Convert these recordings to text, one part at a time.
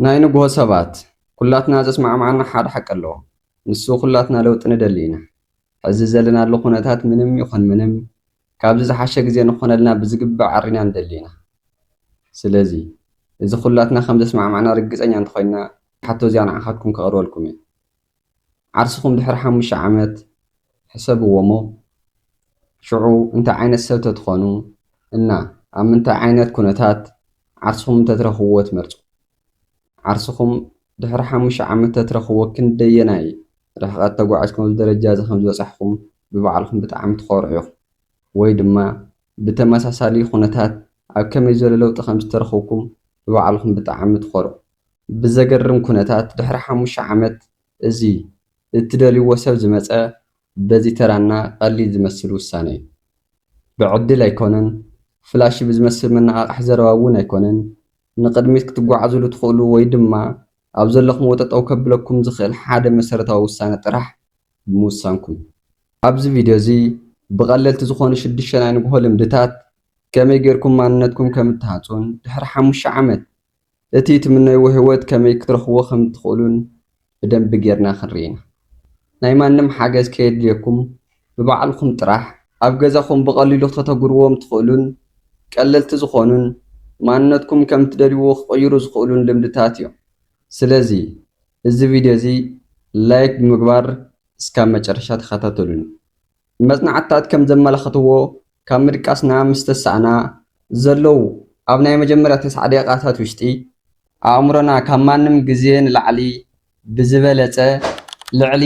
ናይ ንግሆ ሰባት ኩላትና ዘስማዕማዕና ሓደ ሓቂ ኣለዎ። ንሱ ኩላትና ለውጢ ንደሊ ኢና። ሕዚ ዘለናሉ ኩነታት ምንም ይኹን ምንም ካብዚ ዝሓሸ ግዜ ንኾነልና ብዝግባእ ዓሪና ንደሊ ኢና። ስለዚ እዚ ኩላትና ከም ዘስማዕማዕና ርግፀኛ እንተኮይንና ሓቶ እዚኣ ንዓኻትኩም ከቕርበልኩም እየ። ዓርስኹም ድሕሪ 5 ዓመት ሕሰብዎ እሞ ሽዑ እንታይ ዓይነት ሰብ ተትኾኑ እና ኣብ ምንታይ ዓይነት ኩነታት ዓርስኹም ተትረኽብዎ ትመርፁ? ዓርስኹም ድሕሪ 5 ዓመት ተትረኽብዎ ክንደየናይ ርሕቐት ተጓዒዝኩም ደረጃ እዚ ከም ዝበፅሕኩም ብባዕልኩም ብጣዕሚ ትኮርዑ ኢኹም ወይ ድማ ብተመሳሳሊ ኩነታት ኣብ ከመይ ዝበለ ለውጢ ከም ዝተረኸብኩም ብባዕልኩም ብጣዕሚ ትኮርዑ። ብዘገርም ኩነታት ድሕሪ 5 ዓመት እዚ እትደልይዎ ሰብ ዝመፀ በዚ ተራና ቀሊል ዝመስል ውሳነ እዩ። ብዕድል ኣይኮነን፣ ፍላሽ ብዝመስል መነቓቕሒ ዘረባ እውን ኣይኮነን። ንቅድሚት ክትጓዓዙሉ ትኽእሉ ወይ ድማ ኣብ ዘለኹም ጠጠው ከብለኩም ዝኽእል ሓደ መሰረታዊ ውሳነ ጥራሕ ብምውሳንኩም። ኣብዚ ቪድዮ እዚ ብቐለልቲ ዝኾኑ 6 ናይ ንግሆ ልምድታት ከመይ ጌርኩም ማንነትኩም ከም እትሃፁን ድሕሪ 5 ዓመት እቲ ትምነይዎ ህይወት ከመይ ክትረኽብዎ ከም እትኽእሉን ብደንቢ ጌርና ክንርኢ ኢና። ናይ ማንም ሓገዝ ከየድልየኩም ብባዕልኩም ጥራሕ ኣብ ገዛኹም ብቐሊሉ ከተተግርዎም ትኽእሉን ቀለልቲ ዝኾኑን ማንነትኩም ከም ትደልይዎ ክቕይሩ ዝኽእሉን ልምድታት እዮም። ስለዚ እዚ ቪድዮ እዚ ላይክ ብምግባር እስካብ መጨረሻ ተኸታተሉኒ። መጽናዕትታት ከም ዘመላኽትዎ ካብ ምድቃስና ምስ ተሳእና ዘለው ኣብ ናይ መጀመርያ 9 ደቂቓታት ውሽጢ ኣእምሮና ካብ ማንም ግዜ ንላዕሊ ብዝበለፀ ልዕሊ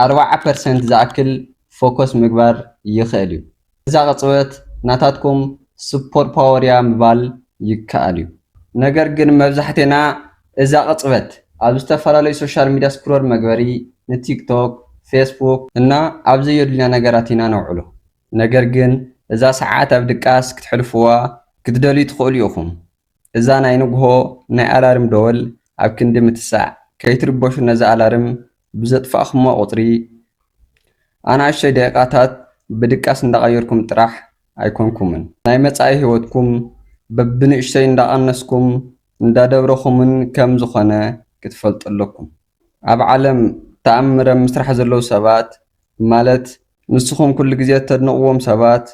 40% ዝኣክል ፎከስ ምግባር ይኽእል እዩ። እዛ ቅፅበት ናታትኩም ሱፐር ፓወር እያ ምባል ይከኣል እዩ። ነገር ግን መብዛሕትና እዛ ቅፅበት ኣብ ዝተፈላለዩ ሶሻል ሚድያ ስክሮል መግበሪ ንቲክቶክ፣ ፌስቡክ እና ኣብ ዘየድልያ ነገራት ኢና ነውዕሎ። ነገር ግን እዛ ሰዓት ኣብ ድቃስ ክትሕልፍዋ ክትደልዩ ትኽእሉ ኢኹም። እዛ ናይ ንግሆ ናይ ኣላርም ደወል ኣብ ክንዲ ምትሳዕ ከይትርበሹ ነዚ ኣላርም ብዘጥፋእኹሞ ቁፅሪ ኣናእሽተይ ደቂቓታት ብድቃስ እንዳቐየርኩም ጥራሕ ኣይኮንኩምን። ናይ መጻኢ ህይወትኩም በብንእሽተይ እንዳቐነስኩም እንዳደብረኹምን ከም ዝኾነ ክትፈልጡ ኣለኩም። ኣብ ዓለም ተኣምረ ምስራሕ ዘለዉ ሰባት ማለት ንስኹም ኩሉ ግዜ ተድንቕዎም ሰባት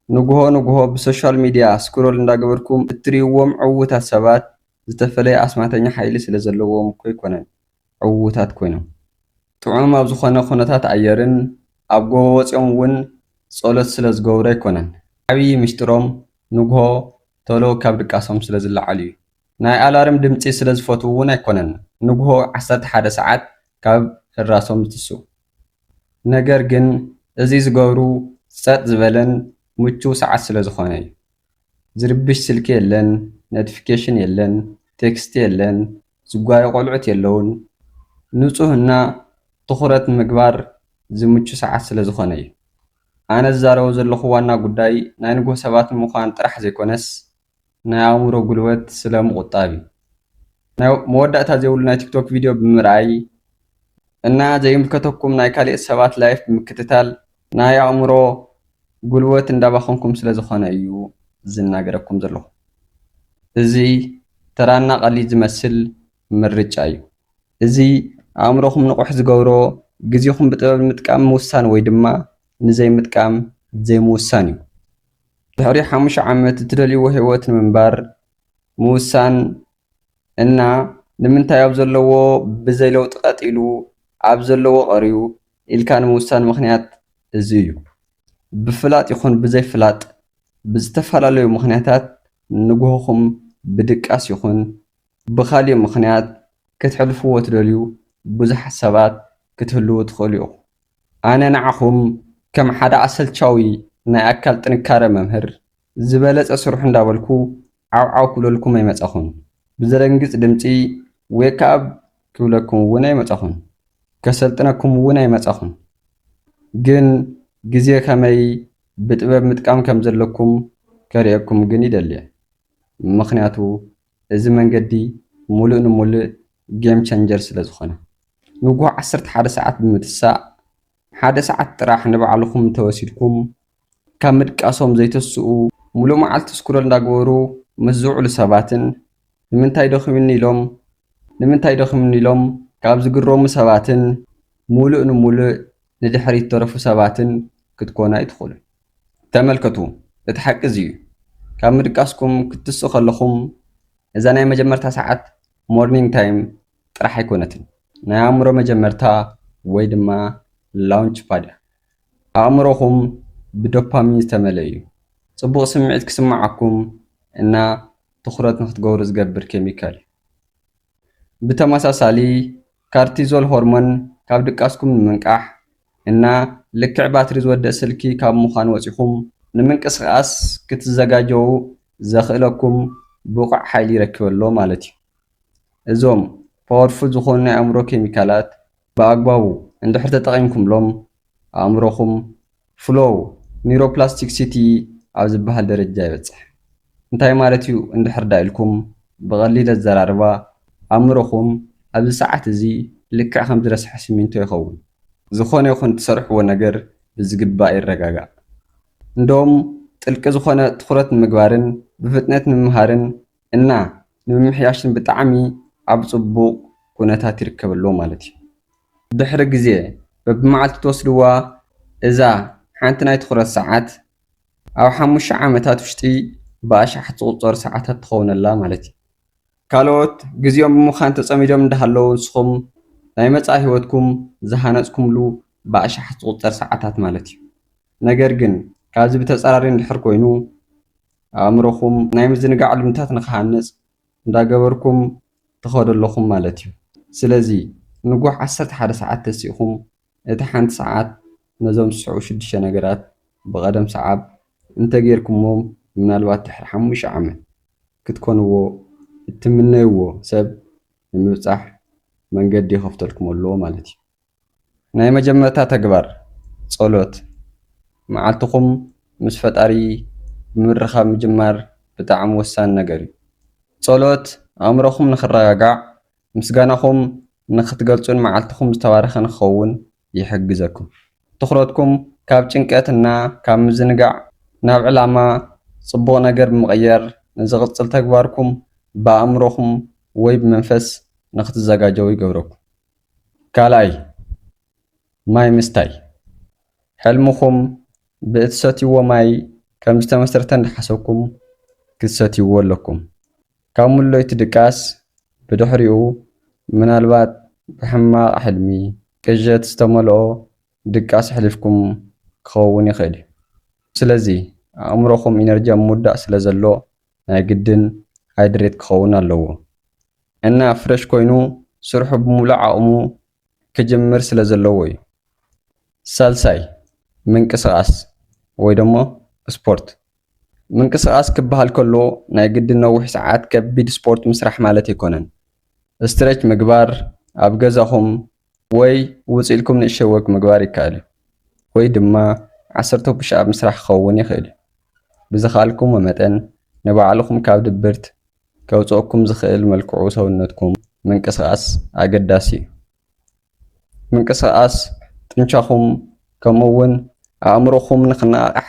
ንግሆ ብሶሻል ሚድያ ስክሮል እንዳገበርኩም እትርእይዎም ዕውታት ሰባት ዝተፈለየ ኣስማተኛ ሓይሊ ስለ ዘለዎም እኮ ይኮነን ዕውታት ኮይኖም ጥዑም ኣብ ዝኾነ ኩነታት ኣየርን ኣብ ጎቦ ወፂኦም እውን ጸሎት ስለ ዝገብሩ ኣይኮነን። ዓብዪ ምስጢሮም ንግሆ ቶሎ ካብ ድቃሶም ስለ ዝለዓሉ እዩ። ናይ ኣላርም ድምፂ ስለ ዝፈትው እውን ኣይኮነን ንግሆ 11 ሰዓት ካብ ህራሶም ዝትስኡ። ነገር ግን እዚ ዝገብሩ ጸጥ ዝበለን ምቹው ሰዓት ስለ ዝኾነ እዩ። ዝርብሽ ስልኪ የለን፣ ኖቲፊኬሽን የለን፣ ቴክስቲ የለን፣ ዝጓየ ቆልዑት የለውን። ንጹህና ትኹረት ምግባር ዝምቹ ሰዓት ስለ ዝኾነ እዩ። ኣነ ዝዛረቦ ዘለኹ ዋና ጉዳይ ናይ ንግሆ ሰባት ምዃን ጥራሕ ዘይኮነስ ናይ ኣእምሮ ጉልበት ስለ ምቁጣብ እዩ። ናይ መወዳእታ ዘይብሉ ናይ ቲክቶክ ቪድዮ ብምርኣይ እና ዘይምልከተኩም ናይ ካልኦት ሰባት ላይፍ ብምክትታል ናይ ኣእምሮ ጉልበት እንዳባኸንኩም ስለ ዝኾነ እዩ ዝናገረኩም ዘለኹ። እዚ ተራና ቀሊል ዝመስል ምርጫ እዩ። እዚ ኣእምሮኹም ንቑሕ ዝገብሮ ግዜኹም ብጥበብ ምጥቃም ምውሳን ወይ ድማ ንዘይምጥቃም ዘይምውሳን እዩ። ድሕሪ 5 ዓመት እትደልይዎ ህይወት ንምንባር ምውሳን እና ንምንታይ ኣብ ዘለዎ ብዘይለውጢ ቀጢሉ ኣብ ዘለዎ ቀሪዩ ኢልካ ንምውሳን ምኽንያት እዚ እዩ። ብፍላጥ ይኹን ብዘይፍላጥ ብዝተፈላለዩ ምኽንያታት ንግሆኹም ብድቃስ ይኹን ብኻሊእ ምኽንያት ክትሕልፍዎ ትደልዩ ብዙሓት ሰባት ክትህልው ትኽእሉ ኢኹም። ኣነ ንዓኹም ከም ሓደ ኣሰልቻዊ ናይ ኣካል ጥንካረ መምህር ዝበለፀ ስርሑ እንዳበልኩ ዓውዓው ክብለልኩም ኣይመፀኹን። ብዘደንግፅ ድምፂ ዌክ ኣፕ ክብለኩም እውን ኣይመፀኹን። ከሰልጥነኩም እውን ኣይመፀኹን። ግን ግዜ ከመይ ብጥበብ ምጥቃም ከም ዘለኩም ከርእየኩም ግን ይደልየ። ምክንያቱ እዚ መንገዲ ሙሉእ ንሙሉእ ጌም ቸንጀር ስለ ዝኾነ ንግሆ 11 ሰዓት ብምትሳእ 1 ሰዓት ጥራሕ ንባዕልኩም ተወሲድኩም ካብ ምድቃሶም ዘይተስኡ ሙሉእ መዓልቲ ስክሮል እንዳገበሩ ምስ ዝውዕሉ ሰባትን ንምንታይ ደኺሙኒ ኢሎም ንምንታይ ደኽምን ኢሎም ካብ ዝግረሙ ሰባትን ሙሉእ ንሙሉእ ንድሕሪት ተረፉ ሰባትን ክትኮና ይትኽእሉ። ተመልከቱ፣ እቲ ሓቂ እዚ እዩ። ካብ ምድቃስኩም ክትስኡ ከለኹም እዛ ናይ መጀመርታ ሰዓት ሞርኒንግ ታይም ጥራሕ ኣይኮነትን፣ ናይ ኣእምሮ መጀመርታ ወይ ድማ ላውንች ፓድ እያ። ኣእምሮኹም ብዶፓሚን ዝተመልአ እዩ። ጽቡቕ ስምዒት ክስማዓኩም እና ትኹረት ንኽትገብሩ ዝገብር ኬሚካል እዩ። ብተመሳሳሊ ካርቲዞል ሆርሞን ካብ ድቃስኩም ንምንቃሕ እና ልክዕ ባትሪ ዝወድእ ስልኪ ካብ ምዃን ወፂኹም ንምንቅስቓስ ክትዘጋጀው ዘኽእለኩም ብቑዕ ሓይሊ ይረክበሎ ማለት እዩ። እዞም ፓወርፉል ዝኾኑ ናይ ኣእምሮ ኬሚካላት ብኣግባቡ እንድሕር ተጠቒምኩምሎም ኣእምሮኹም ፍሎው ኒውሮፕላስቲክሲቲ ኣብ ዝበሃል ደረጃ ይበጽሕ። እንታይ ማለት እዩ እንድሕር ዳ ኢልኩም ብቐሊል ኣዘራርባ ኣእምሮኹም ኣብዚ ሰዓት እዚ ልክዕ ከም ዝረስሐ ሲሚንቶ ይኸውን። ዝኾነ ይኹን ትሰርሕዎ ነገር ብዝግባእ ይረጋጋእ። እንደውም ጥልቂ ዝኾነ ትኹረት ንምግባርን ብፍጥነት ንምምሃርን እና ንምምሕያሽን ብጣዕሚ ኣብ ጽቡቕ ኩነታት ይርከበሎ ማለት እዩ። ድሕሪ ግዜ በብመዓልቲ ትወስድዋ እዛ ሓንቲ ናይ ትኹረት ሰዓት ኣብ 5 ዓመታት ውሽጢ ብኣሽሓት ዝቑጸሩ ሰዓታት ትኸውነላ ማለት እዩ። ካልኦት ግዚኦም ብምዃን ተጸሚዶም እንዳሃለዉ ንስኹም ናይ መጻኢ ህይወትኩም ዝሃነጽኩምሉ ብኣሽሓት ዝቑጸር ሰዓታት ማለት እዩ። ነገር ግን ካብዚ ብተጻራሪ እንድሕር ኮይኑ ኣእምሮኹም ናይ ምዝንጋዕ ልምድታት ንኽሃንጽ እንዳገበርኩም ትኸዱ ኣለኹም ማለት እዩ። ስለዚ ንጉሕ 11 ሰዓት ተሲኢኹም እቲ ሓንቲ ሰዓት ነዞም ዝስዕቡ 6 ነገራት ብቐደም ሰዓብ እንተጌርኩሞም ምናልባት ድሕሪ 5 ዓመት ክትኮንዎ እትምነይዎ ሰብ ንምብጻሕ መንገዲ ይኸፍተልኩም ኣለዎ ማለት እዩ። ናይ መጀመርታ ተግባር ጸሎት መዓልትኹም ምስ ፈጣሪ ብምርኻብ ምጅማር ብጣዕሚ ወሳኒ ነገር እዩ። ጸሎት ኣእምሮኹም ንኽረጋጋዕ ምስጋናኹም ንኽትገልጹን መዓልትኹም ዝተባረኸ ንኽኸውን ይሕግዘኩም። ትኹረትኩም ካብ ጭንቀትና ካብ ምዝንጋዕ ናብ ዕላማ ጽቡቕ ነገር ብምቕያር ንዝቕጽል ተግባርኩም ብኣእምሮኹም ወይ ብመንፈስ ንኽትዘጋጀው ይገብረኩም። ካልኣይ ማይ ምስታይ ሕልምኹም ብእትሰትይዎ ማይ ከም ዝተመስረተ እንዳሓሰብኩም ክትሰትይዎ ኣለኩም። ካብ ሙሉእቲ ድቃስ ብድሕሪኡ ምናልባት ብሕማቕ ሕልሚ ቅዠት ዝተመልኦ ድቃስ ሕሊፍኩም ክኸውን ይኽእል እዩ። ስለዚ ኣእምሮኹም ኢነርጂ ምውዳእ ስለ ዘሎ ናይ ግድን ሃይድሬት ክኸውን ኣለዎ እና ፍረሽ ኮይኑ ስርሑ ብምሉእ ዓቕሙ ክጅምር ስለ ዘለዎ እዩ። ሳልሳይ ምንቅስቓስ ወይ ደሞ ስፖርት። ምንቅስቓስ ክበሃል ከሎ ናይ ግድን ነዊሕ ሰዓት ከቢድ ስፖርት ምስራሕ ማለት ኣይኮነን። ስትሬች ምግባር ኣብ ገዛኹም ወይ ውፅእ ኢልኩም ንእሽተይ ወክ ምግባር ይከኣል እዩ። ወይ ድማ 10 ፑሽኣፕ ምስራሕ ክኸውን ይኽእል እዩ። ብዝኸኣልኩሞ መጠን ንባዕልኹም ካብ ድብርት ከውፅአኩም ዝኽእል መልክዑ ሰውነትኩም ምንቅስቓስ ኣገዳሲ እዩ። ምንቅስቓስ ጥንቻኹም ከምኡውን ኣእምሮኹም ንኽነቓሕ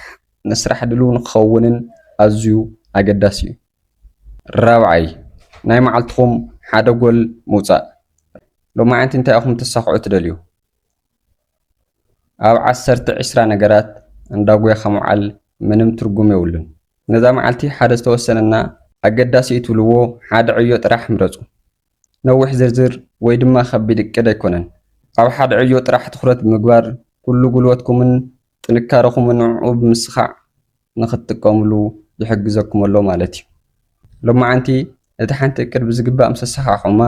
ንስራሕ ድሉው ንክኸውንን ኣዝዩ ኣገዳሲ እዩ። ራብዓይ ናይ መዓልትኹም ሓደ ጎል ምውፃእ። ሎማዓንቲ እንታይ ኢኹም ተሳኽዑ ትደልዩ? ኣብ 10-20 ነገራት እንዳጉያኻ ምዓል ምንም ትርጉም የብሉን። ነዛ መዓልቲ ሓደ ዝተወሰነና ኣገዳሲ እትብልዎ ሓደ ዕዮ ጥራሕ ምረፁ። ነዊሕ ዝርዝር ወይ ድማ ከቢድ እቅድ ኣይኮነን። ኣብ ሓደ ዕዮ ጥራሕ ትኹረት ብምግባር ኩሉ ጉልበትኩምን ጥንካረኹምን ንዕኡ ብምስኻዕ ንኽትጥቀምሉ ይሕግዘኩም ኣሎ ማለት እዩ። ሎማዓንቲ እቲ ሓንቲ እቅድ ብዝግባእ ምስ ኣሰኻዕኹማ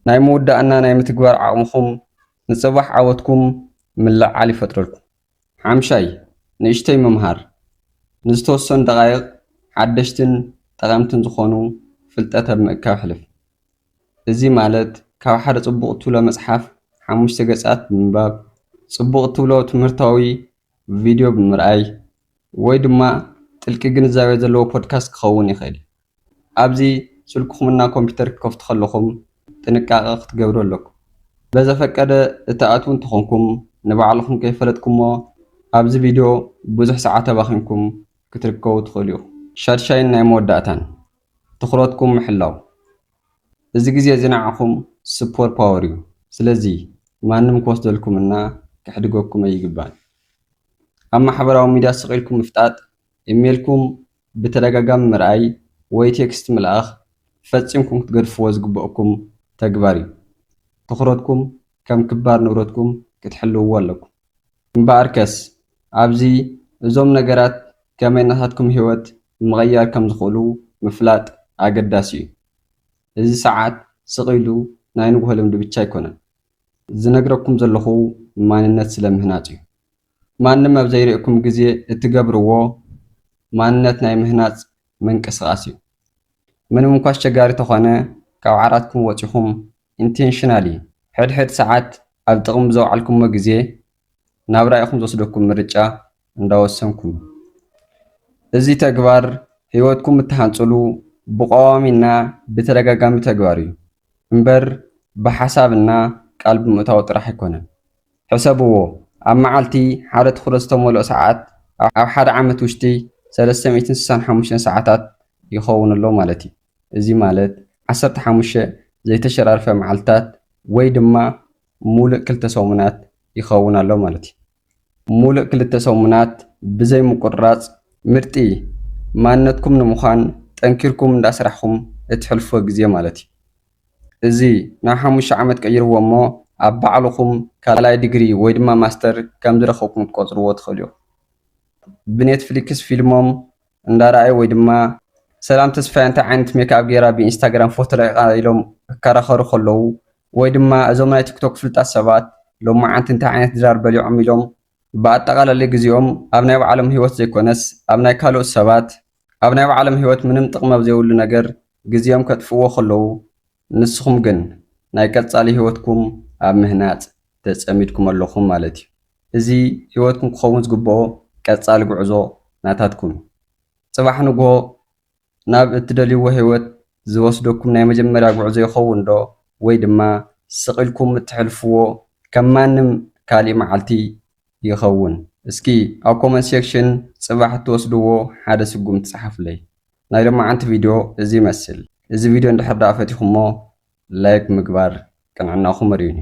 ናይ ምውዳእና ናይ ምትግባር ዓቕምኹም ንፅባሕ ዓወትኩም ምልዓል ይፈጥረልኩም። ሓምሻይ ንእሽተይ ምምሃር ንዝተወሰኑ ደቓይቕ ሓደሽትን ጠቐምትን ዝኾኑ ፍልጠት ኣብ ምእካብ ሕልፍ። እዚ ማለት ካብ ሓደ ጽቡቕ እትብሎ መጽሓፍ 5 ገጻት ብምንባብ ጽቡቕ እትብሎ ትምህርታዊ ቪድዮ ብምርኣይ ወይ ድማ ጥልቂ ግንዛቤ ዘለዎ ፖድካስት ክኸውን ይኽእል። ኣብዚ ስልክኹምና ኮምፒተር ክከፍቱ ከለኹም ጥንቃቐ ክትገብሩ ኣለኩም። በዘፈቀደ እተኣትው እንትኾንኩም ንባዕልኹም ከይፈለጥኩሞ ኣብዚ ቪድዮ ብዙሕ ሰዓት ኣባኺንኩም ክትርከቡ ትኽእሉ ኢኹም። ሻድሻይን ናይ መወዳእታን ትኹረትኩም ምሕላው። እዚ ግዜ እዚ ንዓኹም سوبر باور سلازي ማንም ክወስደልኩምና ክሕድገኩም ኣይግባን ኣብ ማሕበራዊ ሚድያ ስቂልኩም ምፍጣጥ ኢሜልኩም ብተደጋጋሚ ምርኣይ ወይ ቴክስት ምልኣኽ ፈፂምኩም ክትገድፍዎ ዝግበአኩም ተግባር እዩ ትኹረትኩም ከም ክባር ንብረትኩም ክትሕልውዎ ኣለኩም እምበኣርከስ ኣብዚ እዞም ነገራት ከመይ ናታትኩም ህይወት ምቕያር ከም ዝኽእሉ ምፍላጥ ኣገዳሲ እዩ እዚ ሰዓት ስቂሉ ናይ ንግሆ ልምዲ ብቻ ኣይኮነን ዝነግረኩም ዘለኹ ማንነት ስለምህናጽ እዩ ማንም ኣብ ዘይርእኩም ግዜ እትገብርዎ ማንነት ናይ ምህናጽ ምንቅስቓስ እዩ ምንም እንኳ አስቸጋሪ ተኾነ ካብ ዓራትኩም ወፂኹም ኢንቴንሽናሊ ሕድሕድ ሰዓት ኣብ ጥቕሚ ዘውዓልኩሞ ግዜ ናብ ራእይኩም ዝወስደኩም ምርጫ እንዳወሰንኩም እዚ ተግባር ህይወትኩም እትሃንጽሉ ብቀዋሚና ብተደጋጋሚ ተግባር እዩ እምበር ብሓሳብና ቃል ብምእታው ጥራሕ ኣይኮነን ሕሰብዎ ኣብ መዓልቲ ሓደ ትኹረት ዝተመልኦ ሰዓት ኣብ ሓደ ዓመት ውሽጢ 365 ሰዓታት ይኸውን ኣሎ ማለት እዩ እዚ ማለት 15 ዘይተሸራርፈ መዓልታት ወይ ድማ ሙሉእ 2 ሰሙናት ይኸውን ኣሎ ማለት እዩ ሙሉእ 2 ሰሙናት ብዘይ ምቁርራጽ ምርጢ ማንነትኩም ንምዃን ጠንኪርኩም እንዳስራሕኩም እትሕልፍዎ ግዜ ማለት እዩ እዚ ናብ 5 ዓመት ቀይርዎ እሞ ኣብ ባዕልኹም ካልኣይ ዲግሪ ወይ ድማ ማስተር ከም ዝረኸብኩም ትቆፅርዎ ትኽእሉ ኢኹም ብኔትፍሊክስ ፊልሞም እንዳረኣዩ ወይ ድማ ሰላም ተስፋይ እንታይ ዓይነት ሜክኣፕ ጌራ ብኢንስታግራም ፎቶ ለቂቓ ኢሎም ክከራኸሩ ከለዉ ወይ ድማ እዞም ናይ ቲክቶክ ፍልጣት ሰባት ሎማዓንቲ እንታይ ዓይነት ድራር በሊዖም ኢሎም ብኣጠቓላሊ ግዜኦም ኣብ ናይ ባዕሎም ህይወት ዘይኮነስ ኣብ ናይ ካልኦት ሰባት ኣብ ናይ ባዕሎም ህይወት ምንም ጥቕሚ ኣብ ዘይብሉ ነገር ግዜኦም ከጥፍእዎ ከለዉ ንስኹም ግን ናይ ቀጻሊ ህይወትኩም ኣብ ምህናጽ ተጸሚድኩም ኣለኹም ማለት እዩ እዚ ህይወትኩም ክኸውን ዝግብኦ ቀጻሊ ጉዕዞ ናታትኩም ጽባሕ ንግሆ ናብ እትደልይዎ ህይወት ዝወስደኩም ናይ መጀመርያ ጉዕዞ ይኸውን ዶ ወይ ድማ ስቂልኩም እትሕልፍዎ ከም ማንም ካሊእ መዓልቲ ይኸውን እስኪ ኣብ ኮመንት ሴክሽን ጽባሕ እትወስድዎ ሓደ ስጉም ትጽሓፍለይ ናይ ሎማዓንቲ ቪድዮ እዚ ይመስል እዚ ቪድዮ እንድሕር ዳኣ ፈቲኹሞ ላይክ ምግባር ቅንዕናኹም መሪዩኒ